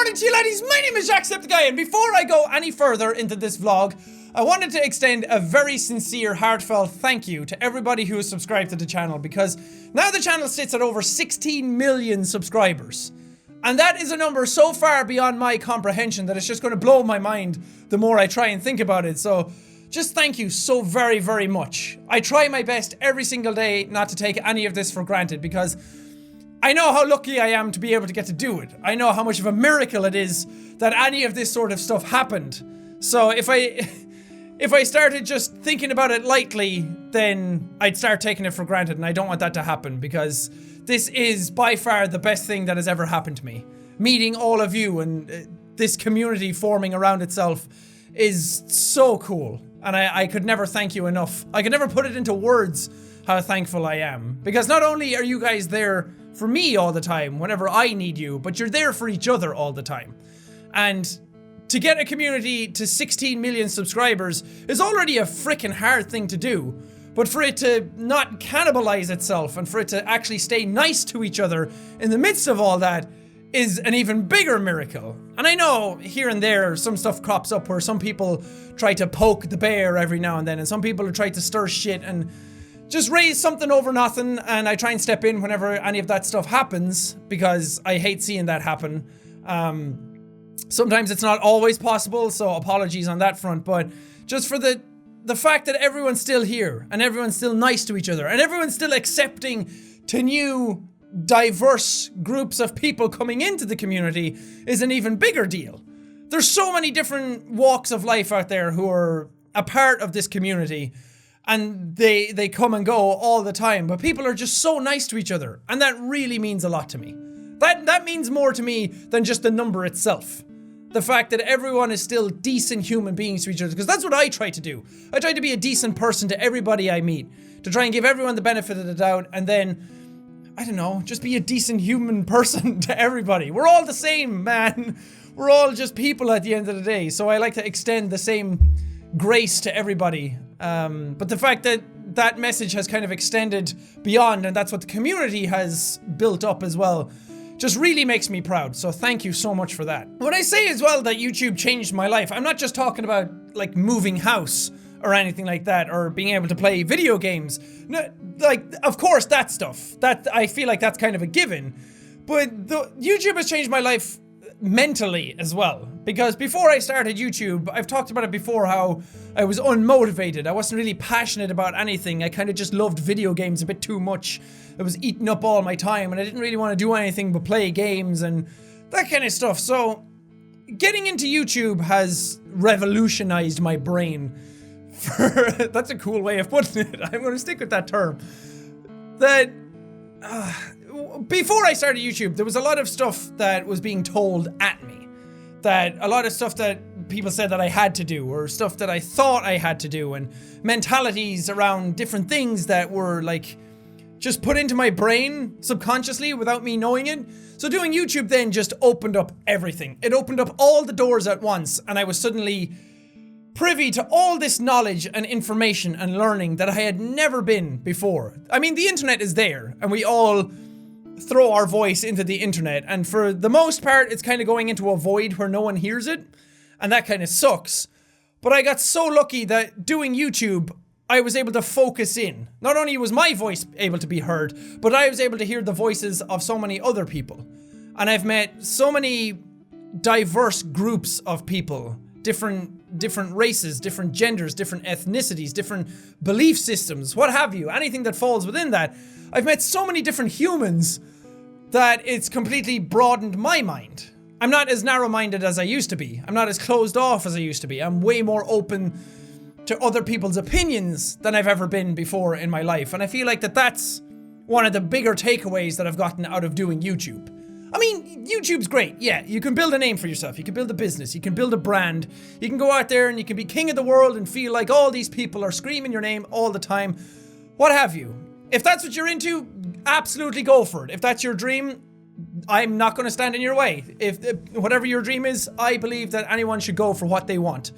morning to you laddies, my name is Jacksepticeye, and before I go any further into this vlog, I wanted to extend a very sincere, heartfelt thank you to everybody who has subscribed to the channel, because now the channel sits at over 16 million subscribers. And that is a number so far beyond my comprehension that it's just going to blow my mind the more I try and think about it. So just thank you so very, very much. I try my best every single day not to take any of this for granted, because I know how lucky I am to be able to get to do it. I know how much of a miracle it is that any of this sort of stuff happened. So if I started just thinking about it lightly, then I'd start taking it for granted, and I don't want that to happen, because this is by far the best thing that has ever happened to me. Meeting all of you and this community forming around itself is so cool, and I could never thank you enough. I could never put it into words how thankful I am, because not only are you guys there for me all the time whenever I need you, but you're there for each other all the time. And to get a community to 16 million subscribers is already a freaking hard thing to do, but for it to not cannibalize itself and for it to actually stay nice to each other in the midst of all that is an even bigger miracle. And I know here and there some stuff crops up where some people try to poke the bear every now and then, and some people try to stir shit and just raise something over nothing, and I try and step in whenever any of that stuff happens, because I hate seeing that happen. Sometimes it's not always possible, so apologies on that front, but just for the fact that everyone's still here, and everyone's still nice to each other, and everyone's still accepting to new, diverse groups of people coming into the community is an even bigger deal. There's so many different walks of life out there who are a part of this community, and they come and go all the time, but people are just so nice to each other, and that really means a lot to me. That means more to me than just the number itself. The fact that everyone is still decent human beings to each other, because that's what I try to do. I try to be a decent person to everybody I meet, to try and give everyone the benefit of the doubt, and then, I don't know, just be a decent human person to everybody. We're all the same, man. We're all just people at the end of the day, so I like to extend the same grace to everybody. But the fact that that message has kind of extended beyond, and that's what the community has built up as well, just really makes me proud. So thank you so much for that. When I say as well that YouTube changed my life, I'm not just talking about like moving house or anything like that, or being able to play video games. No, like, of course, that stuff. That, I feel like that's kind of a given. But YouTube has changed my life mentally as well. Because before I started YouTube, I've talked about it before, how I was unmotivated. I wasn't really passionate about anything. I kind of just loved video games a bit too much. It was eating up all my time, and I didn't really want to do anything but play games and that kind of stuff. So getting into YouTube has revolutionized my brain. That's a cool way of putting it. I'm going to stick with that term. Before I started YouTube, there was a lot of stuff that was being told at me. That a lot of stuff that people said that I had to do, or stuff that I thought I had to do, and mentalities around different things that were like just put into my brain subconsciously without me knowing it. So doing YouTube then just opened up everything. It opened up all the doors at once, and I was suddenly privy to all this knowledge and information and learning that I had never been before. I mean, the internet is there, and we all throw our voice into the internet, and for the most part it's kind of going into a void where no one hears it, and that kind of sucks. But I got so lucky that doing YouTube, I was able to focus in. Not only was my voice able to be heard, but I was able to hear the voices of so many other people. And I've met so many diverse groups of people, different races, different genders, different ethnicities, different belief systems, what have you, anything that falls within that. I've met so many different humans that it's completely broadened my mind. I'm not as narrow-minded as I used to be. I'm not as closed off as I used to be. I'm way more open to other people's opinions than I've ever been before in my life. And I feel like that's one of the bigger takeaways that I've gotten out of doing YouTube. I mean, YouTube's great. Yeah, you can build a name for yourself. You can build a business. You can build a brand. You can go out there and you can be king of the world and feel like all these people are screaming your name all the time. What have you. If that's what you're into, absolutely go for it. If that's your dream, I'm not going to stand in your way. If whatever your dream is, I believe that anyone should go for what they want.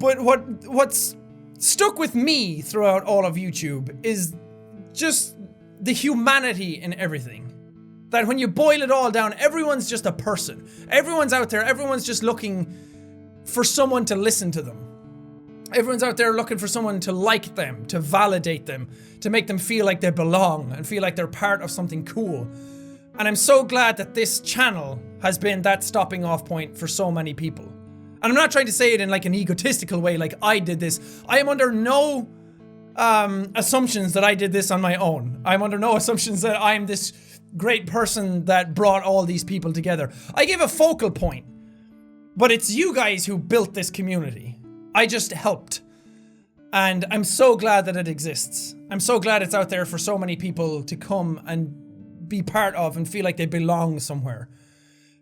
But what's stuck with me throughout all of YouTube is just the humanity in everything. that when you boil it all down, everyone's just a person. Everyone's out there, everyone's just looking for someone to listen to them. Everyone's out there looking for someone to like them, to validate them, to make them feel like they belong and feel like they're part of something cool. And I'm so glad that this channel has been that stopping off point for so many people. And I'm not trying to say it in like an egotistical way, like I did this. I am under no assumptions that I did this on my own. I'm under no assumptions that I'm this great person that brought all these people together. I gave a focal point, but it's you guys who built this community. I just helped. And I'm so glad that it exists. I'm so glad it's out there for so many people to come and be part of and feel like they belong somewhere.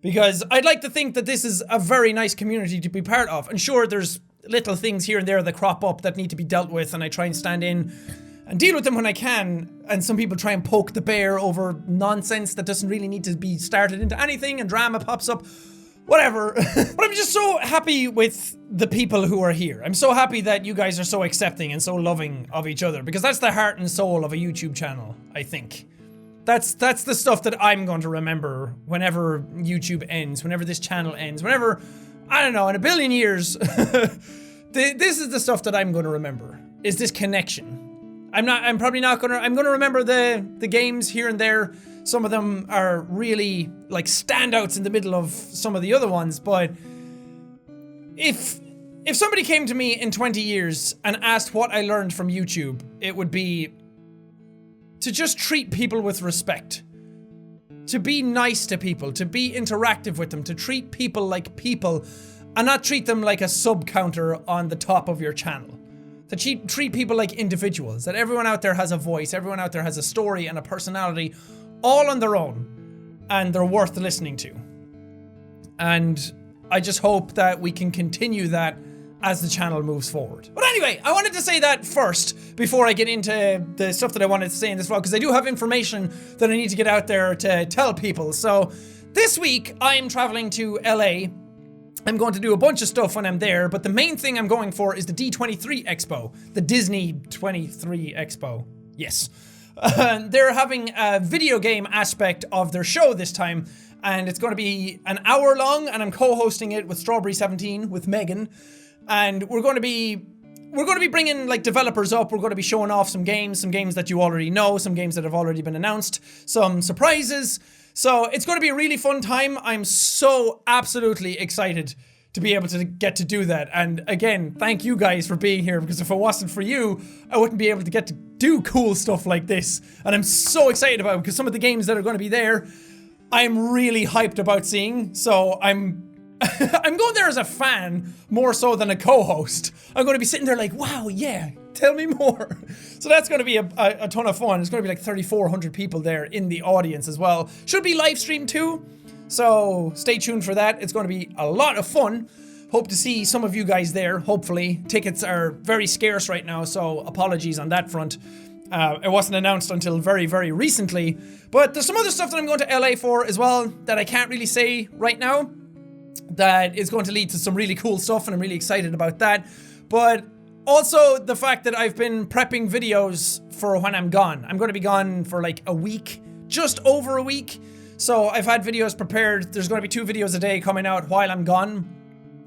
Because I'd like to think that this is a very nice community to be part of. And sure, there's little things here and there that crop up that need to be dealt with, and I try and stand in and deal with them when I can. And some people try and poke the bear over nonsense that doesn't really need to be started into anything, and drama pops up. Whatever. But I'm just so happy with the people who are here. I'm so happy that you guys are so accepting and so loving of each other, because that's the heart and soul of a YouTube channel, I think. That's the stuff that I'm going to remember whenever YouTube ends, whenever this channel ends, whenever, I don't know, in a billion years, this is the stuff that I'm going to remember, is this connection. I'm going to remember the games here and there. Some of them are really like standouts in the middle of some of the other ones, but if somebody came to me in 20 years and asked what I learned from YouTube, it would be to just treat people with respect, to be nice to people, to be interactive with them, to treat people like people and not treat them like a sub counter on the top of your channel. To treat people like individuals, that everyone out there has a voice, everyone out there has a story and a personality all on their own, and they're worth listening to. And I just hope that we can continue that as the channel moves forward. But anyway, I wanted to say that first before I get into the stuff that I wanted to say in this vlog, because I do have information that I need to get out there to tell people. So this week I'm traveling to LA. I'm going to do a bunch of stuff when I'm there, but the main thing I'm going for is the D23 Expo, the Disney 23 Expo. Yes. They're having a video game aspect of their show this time, and it's going to be an hour long, and I'm co-hosting it with Strawberry17 with Megan. And we're going to be bringing like developers up. We're going to be showing off some games that you already know, some games that have already been announced, some surprises. So it's going to be a really fun time. I'm so absolutely excited to be able to get to do that. And again, thank you guys for being here, because if it wasn't for you, I wouldn't be able to get to do cool stuff like this. And I'm so excited about it, because some of the games that are going to be there, I'm really hyped about seeing. So I'm going there as a fan more so than a co-host. I'm going to be sitting there like, wow, yeah, tell me more. So that's going to be a ton of fun. It's going to be like 3,400 people there in the audience as well. Should be live streamed too. So stay tuned for that. It's going to be a lot of fun. Hope to see some of you guys there, hopefully. Tickets are very scarce right now, so apologies on that front. It wasn't announced until very, very recently. But there's some other stuff that I'm going to LA for as well that I can't really say right now, that is going to lead to some really cool stuff, and I'm really excited about that. But also the fact that I've been prepping videos for when I'm gone. I'm going to be gone for like a week, just over a week. So I've had videos prepared. There's going to be 2 videos a day coming out while I'm gone.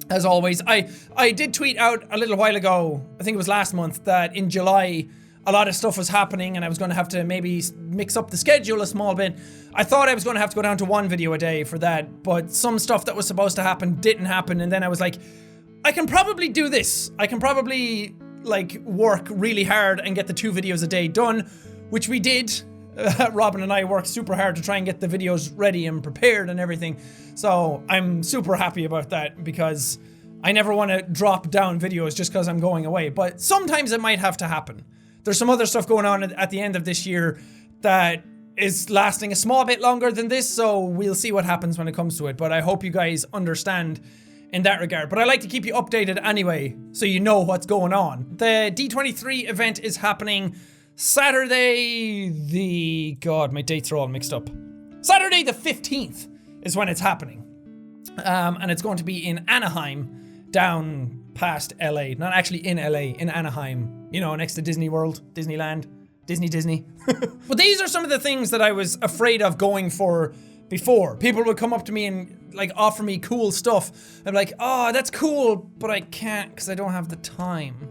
As always, I did tweet out a little while ago, I think it was last month, that in July a lot of stuff was happening and I was going to have to maybe mix up the schedule a small bit. I thought I was going to have to go down to 1 video a day for that, but some stuff that was supposed to happen didn't happen, and then I was like, I can probably do this. I can probably like work really hard and get the 2 videos a day done, which we did. Robin and I worked super hard to try and get the videos ready and prepared and everything. So I'm super happy about that, because I never want to drop down videos just because I'm going away, but sometimes it might have to happen. There's some other stuff going on at the end of this year that is lasting a small bit longer than this, so we'll see what happens when it comes to it. But I hope you guys understand in that regard. But I like to keep you updated anyway, so you know what's going on. The D23 event is happening Saturday God, my dates are all mixed up. Saturday the 15th is when it's happening. And it's going to be in Anaheim, down past LA. Not actually in LA, in Anaheim. You know, next to Disney World, Disneyland. Disney. But these are some of the things that I was afraid of going for before. People would come up to me and like offer me cool stuff. I'm like, oh, that's cool, but I can't because I don't have the time.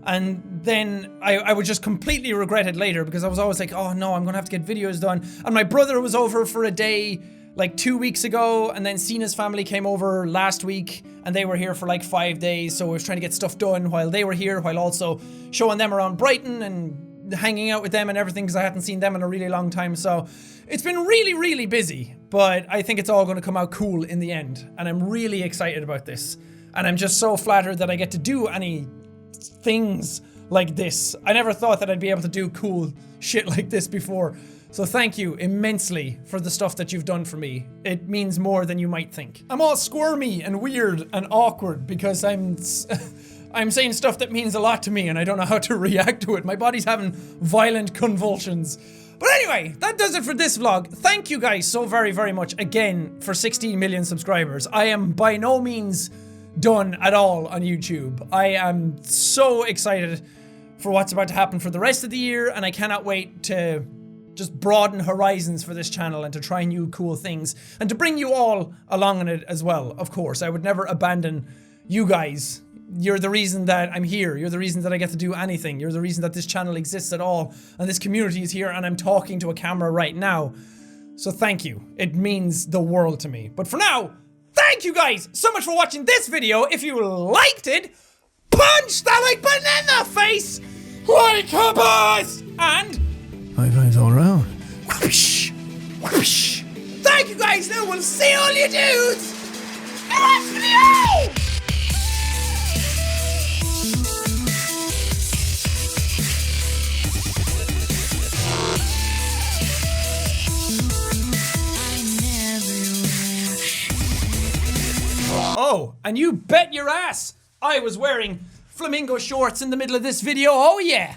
And then I would just completely regret it later because I was always like, oh no, I'm gonna have to get videos done. And my brother was over for a day like 2 weeks ago, and then Cena's family came over last week and they were here for like 5 days, so I was trying to get stuff done while they were here, while also showing them around Brighton and hanging out with them and everything because I hadn't seen them in a really long time. So it's been really busy, but I think it's all going to come out cool in the end, and I'm really excited about this, and I'm just so flattered that I get to do any things like this. I never thought that I'd be able to do cool shit like this before. So thank you immensely for the stuff that you've done for me. It means more than you might think. I'm all squirmy and weird and awkward because I'm saying stuff that means a lot to me and I don't know how to react to it. My body's having violent convulsions. But anyway, that does it for this vlog. Thank you guys so very much again for 16 million subscribers. I am by no means done at all on YouTube. I am so excited for what's about to happen for the rest of the year, and I cannot wait to just broaden horizons for this channel and to try new cool things and to bring you all along in it as well. Of course, I would never abandon you guys. You're the reason that I'm here. You're the reason that I get to do anything. You're the reason that this channel exists at all, and this community is here, and I'm talking to a camera right now. So thank you. It means the world to me. But for now, thank you guys so much for watching this video. If you liked it, punch that like button in the face like a boss! And high fives all around. Whoosh, whoosh. Thank you guys. Now we'll see all you dudes in the next video. Oh, and you bet your ass I was wearing flamingo shorts in the middle of this video. Oh yeah.